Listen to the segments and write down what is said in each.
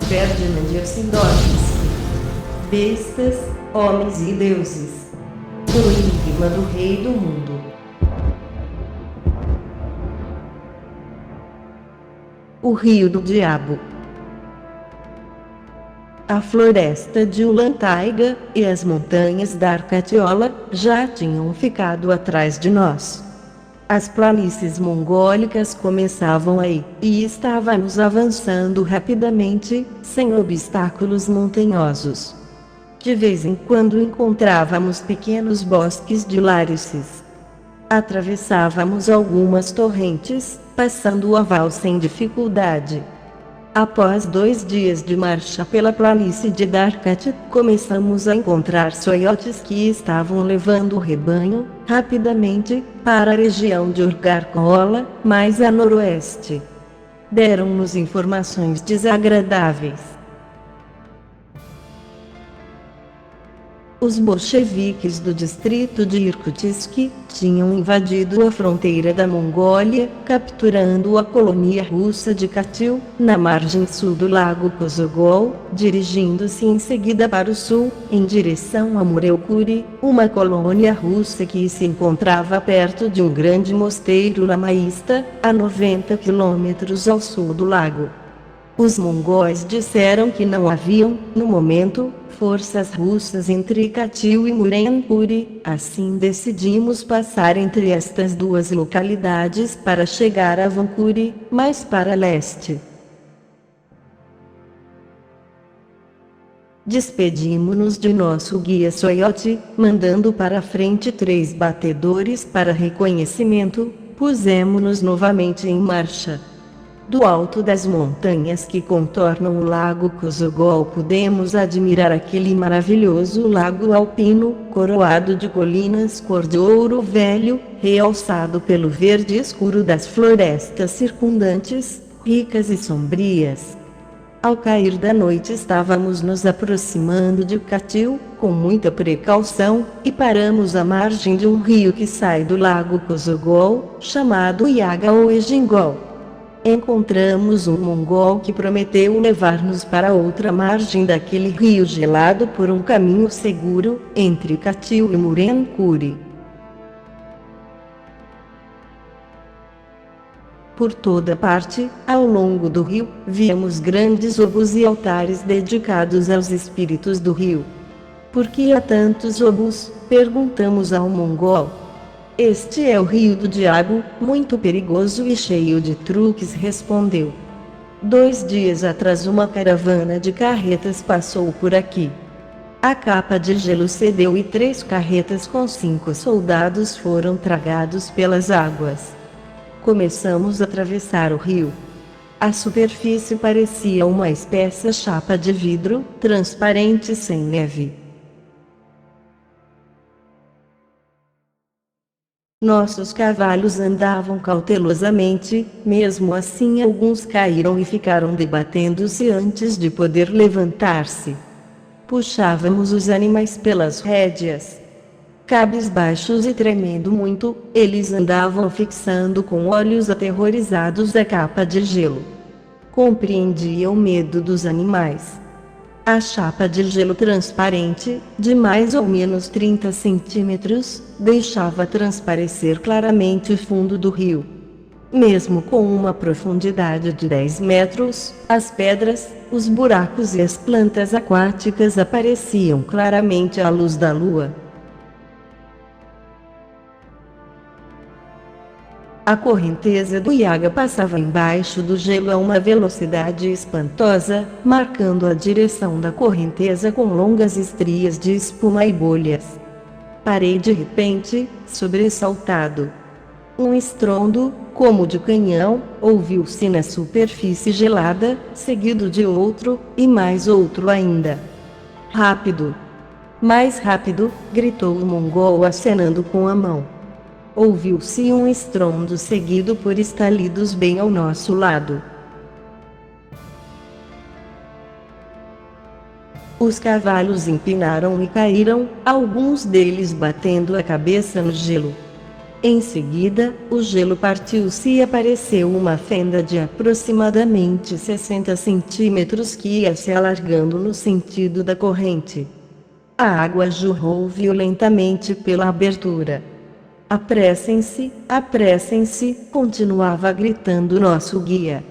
Ferdinand Sindorski. Bestas, homens e deuses. O enigma do rei do mundo. O rio do diabo. A floresta de Ulantaiga e as montanhas da Arcatiola já tinham ficado atrás de nós. As planícies mongólicas começavam aí, e estávamos avançando rapidamente, sem obstáculos montanhosos. De vez em quando encontrávamos pequenos bosques de lárices. Atravessávamos algumas torrentes, passando o aval sem dificuldade. Após 2 dias de marcha pela planície de Darkat, começamos a encontrar soiotes que estavam levando o rebanho, rapidamente, para a região de Urgarkola, mais a noroeste. Deram-nos informações desagradáveis. Os bolcheviques do distrito de Irkutsk tinham invadido a fronteira da Mongólia, capturando a colônia russa de Katil, na margem sul do lago Kozogol, dirigindo-se em seguida para o sul, em direção a Mureukuri, uma colônia russa que se encontrava perto de um grande mosteiro lamaísta, a 90 quilômetros ao sul do lago. Os mongóis disseram que não haviam, no momento, forças russas entre Katil e Mureukuri, assim decidimos passar entre estas duas localidades para chegar a Vankuri, mais para leste. Despedimos-nos de nosso guia Soyote, mandando para a frente 3 batedores para reconhecimento, pusemos-nos novamente em marcha. Do alto das montanhas que contornam o lago Kozogol podemos admirar aquele maravilhoso lago alpino, coroado de colinas cor de ouro velho, realçado pelo verde escuro das florestas circundantes, ricas e sombrias. Ao cair da noite estávamos nos aproximando de Katil, com muita precaução, e paramos à margem de um rio que sai do lago Kozogol, chamado Yaga ou Ejingol. Encontramos um mongol que prometeu levar-nos para outra margem daquele rio gelado por um caminho seguro, entre Katil e Mureukuri. Por toda parte, ao longo do rio, víamos grandes obus e altares dedicados aos espíritos do rio. Por que há tantos obus? Perguntamos ao mongol. Este é o rio do diabo, muito perigoso e cheio de truques, respondeu. 2 dias atrás uma caravana de carretas passou por aqui. A capa de gelo cedeu e 3 carretas com 5 soldados foram tragados pelas águas. Começamos a atravessar o rio. A superfície parecia uma espessa chapa de vidro, transparente sem neve. Nossos cavalos andavam cautelosamente, mesmo assim alguns caíram e ficaram debatendo-se antes de poder levantar-se. Puxávamos os animais pelas rédeas. Cabisbaixos e tremendo muito, eles andavam fixando com olhos aterrorizados a capa de gelo. Compreendia o medo dos animais. A chapa de gelo transparente, de mais ou menos 30 centímetros, deixava transparecer claramente o fundo do rio. Mesmo com uma profundidade de 10 metros, as pedras, os buracos e as plantas aquáticas apareciam claramente à luz da lua. A correnteza do Yaga passava embaixo do gelo a uma velocidade espantosa, marcando a direção da correnteza com longas estrias de espuma e bolhas. Parei de repente, sobressaltado. Um estrondo, como de canhão, ouviu-se na superfície gelada, seguido de outro, e mais outro ainda. Rápido! Mais rápido! Gritou o mongol acenando com a mão. Ouviu-se um estrondo seguido por estalidos bem ao nosso lado. Os cavalos empinaram e caíram, alguns deles batendo a cabeça no gelo. Em seguida, o gelo partiu-se e apareceu uma fenda de aproximadamente 60 centímetros que ia se alargando no sentido da corrente. A água jorrou violentamente pela abertura. Apressem-se, continuava gritando nosso guia.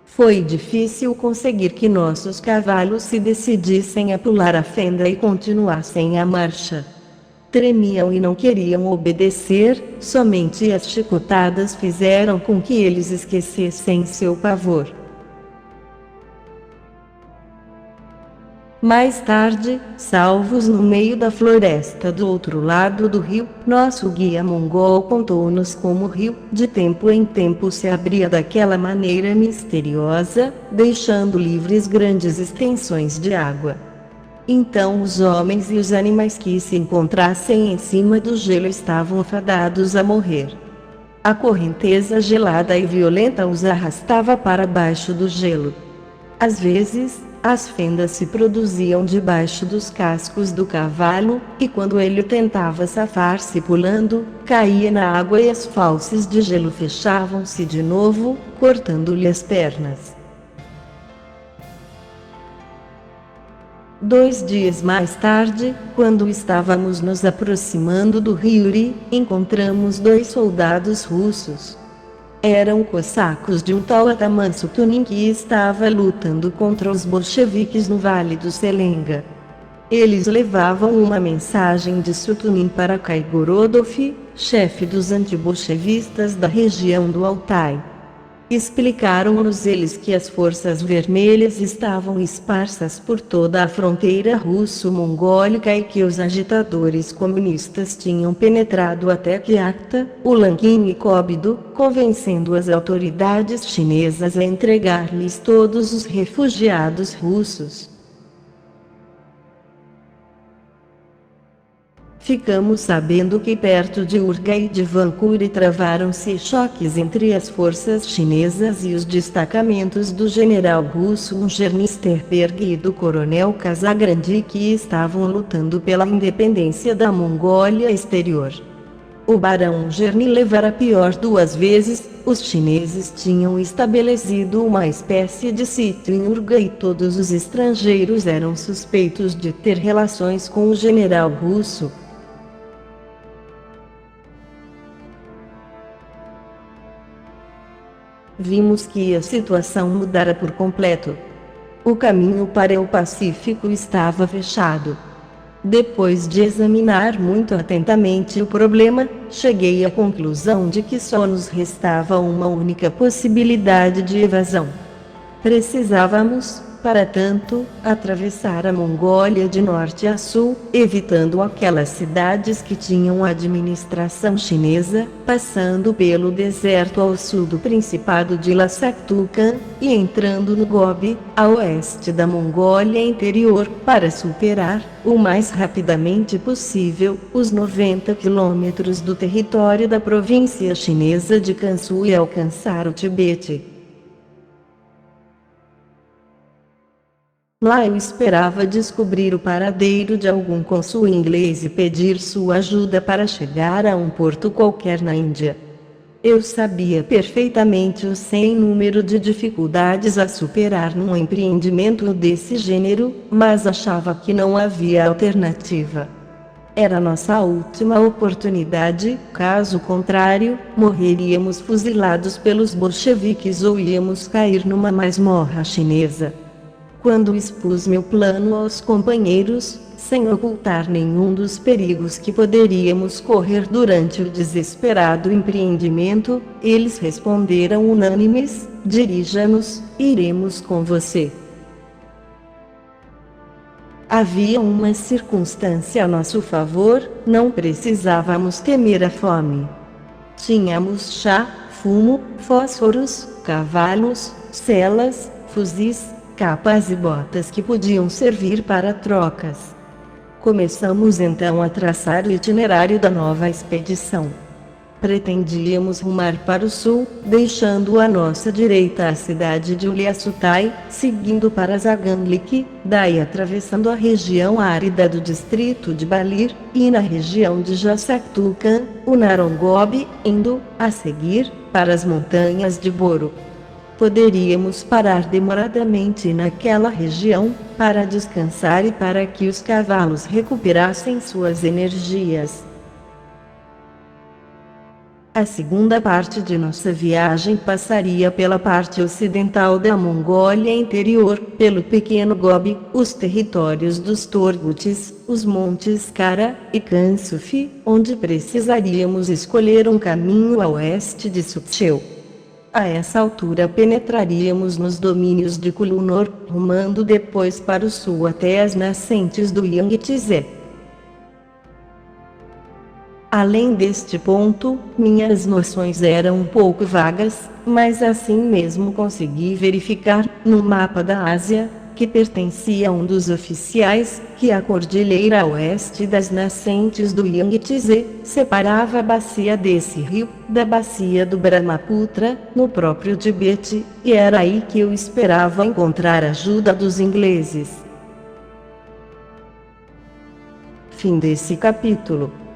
Foi difícil conseguir que nossos cavalos se decidissem a pular a fenda e continuassem a marcha. Tremiam e não queriam obedecer, somente as chicotadas fizeram com que eles esquecessem seu pavor. Mais tarde, salvos no meio da floresta do outro lado do rio, nosso guia mongol contou-nos como o rio, de tempo em tempo, se abria daquela maneira misteriosa, deixando livres grandes extensões de água. Então os homens e os animais que se encontrassem em cima do gelo estavam fadados a morrer. A correnteza gelada e violenta os arrastava para baixo do gelo. Às vezes, as fendas se produziam debaixo dos cascos do cavalo, e quando ele tentava safar-se pulando, caía na água e as falsas de gelo fechavam-se de novo, cortando-lhe as pernas. 2 dias mais tarde, quando estávamos nos aproximando do rio Uri, encontramos 2 soldados russos. Eram cossacos de um tal Ataman Sutunin que estava lutando contra os bolcheviques no Vale do Selenga. Eles levavam uma mensagem de Sutunin para Kaigorodov, chefe dos antibolchevistas da região do Altai. Explicaram-nos eles que as forças vermelhas estavam esparsas por toda a fronteira russo-mongólica e que os agitadores comunistas tinham penetrado até Kyakhta, Ulanqin e Kóbido, convencendo as autoridades chinesas a entregar-lhes todos os refugiados russos. Ficamos sabendo que perto de Urga e de Vankuri travaram-se choques entre as forças chinesas e os destacamentos do general russo Chernisterberg e do coronel Casagrande, que estavam lutando pela independência da Mongólia Exterior. O barão Cherny levara pior 2 vezes. Os chineses tinham estabelecido uma espécie de sítio em Urga e todos os estrangeiros eram suspeitos de ter relações com o general russo. Vimos que a situação mudara por completo. O caminho para o Pacífico estava fechado. Depois de examinar muito atentamente o problema, cheguei à conclusão de que só nos restava uma única possibilidade de evasão. Precisávamos, para tanto, atravessar a Mongólia de norte a sul, evitando aquelas cidades que tinham administração chinesa, passando pelo deserto ao sul do Principado de Lassaktukan, e entrando no Gobi, a oeste da Mongólia Interior, para superar, o mais rapidamente possível, os 90 quilômetros do território da província chinesa de Gansu e alcançar o Tibete. Lá eu esperava descobrir o paradeiro de algum cônsul inglês e pedir sua ajuda para chegar a um porto qualquer na Índia. Eu sabia perfeitamente o sem número de dificuldades a superar num empreendimento desse gênero, mas achava que não havia alternativa. Era nossa última oportunidade, caso contrário, morreríamos fuzilados pelos bolcheviques ou íamos cair numa masmorra chinesa. Quando expus meu plano aos companheiros, sem ocultar nenhum dos perigos que poderíamos correr durante o desesperado empreendimento, eles responderam unânimes: dirija-nos, iremos com você. Havia uma circunstância a nosso favor: não precisávamos temer a fome. Tínhamos chá, fumo, fósforos, cavalos, selas, fuzis, capas e botas que podiam servir para trocas. Começamos então a traçar o itinerário da nova expedição. Pretendíamos rumar para o sul, deixando à nossa direita a cidade de Uliassutai, seguindo para Zaganglik, daí atravessando a região árida do distrito de Balir, e na região de Jassaktukan, o Narongob, indo, a seguir, para as montanhas de Boro. Poderíamos parar demoradamente naquela região, para descansar e para que os cavalos recuperassem suas energias. A segunda parte de nossa viagem passaria pela parte ocidental da Mongólia Interior, pelo Pequeno Gobi, os territórios dos Torguts, os montes Kara e Kansuf, onde precisaríamos escolher um caminho a oeste de Sukcheu. A essa altura penetraríamos nos domínios de Kulunor, rumando depois para o sul até as nascentes do Yangtze. Além deste ponto, minhas noções eram um pouco vagas, mas assim mesmo consegui verificar, no mapa da Ásia, que pertencia a um dos oficiais, que a cordilheira a oeste das nascentes do Yangtze separava a bacia desse rio, da bacia do Brahmaputra, no próprio Tibete, e era aí que eu esperava encontrar a ajuda dos ingleses. Fim desse capítulo.